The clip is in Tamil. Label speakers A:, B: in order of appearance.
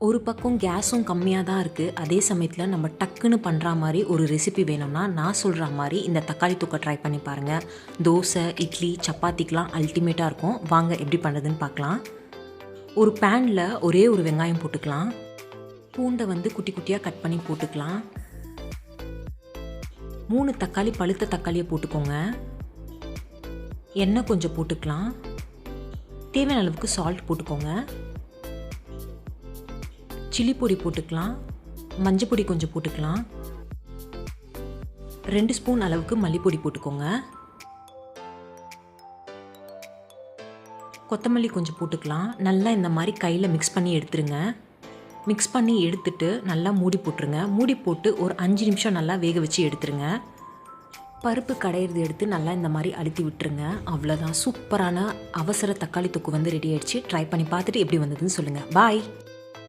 A: ஒரு பக்கம் கேஸும் கம்மியாக தான் இருக்குது. அதே சமயத்தில் நம்ம டக்குன்னு பண்ணுற மாதிரி ஒரு ரெசிபி வேணும்னா நான் சொல்கிற மாதிரி இந்த தக்காளி தொக்கை ட்ரை பண்ணி பாருங்கள். தோசை, இட்லி, சப்பாத்திக்கெலாம் அல்டிமேட்டாக இருக்கும். வாங்க எப்படி பண்ணுறதுன்னு பார்க்கலாம். ஒரு பேனில் ஒரே ஒரு வெங்காயம் போட்டுக்கலாம். பூண்டை குட்டி குட்டியாக கட் பண்ணி போட்டுக்கலாம். 3 தக்காளி, பழுத்த தக்காளியை போட்டுக்கோங்க. எண்ணெய் கொஞ்சம் போட்டுக்கலாம். தேவையான அளவுக்கு சால்ட் போட்டுக்கோங்க. சில்லி பொடி போட்டுக்கலாம். மஞ்சள் பொடி கொஞ்சம் போட்டுக்கலாம். 2 ஸ்பூன் அளவுக்கு மல்லிப்பொடி போட்டுக்கோங்க. கொத்தமல்லி கொஞ்சம் போட்டுக்கலாம். நல்லா இந்த மாதிரி கையில் மிக்ஸ் பண்ணி எடுத்துருங்க. மிக்ஸ் பண்ணி எடுத்துட்டு நல்லா மூடி போட்டுருங்க. மூடி போட்டு ஒரு 5 நிமிஷம் நல்லா வேக வச்சு எடுத்துருங்க. பருப்பு கடையிறது எடுத்து நல்லா இந்த மாதிரி அழுத்தி விட்டுருங்க. அவ்வளோதான், சூப்பரான அவசர தக்காளி தொக்கு ரெடி ஆயிடுச்சு. ட்ரை பண்ணி பார்த்துட்டு எப்படி வந்ததுன்னு சொல்லுங்கள். பாய்.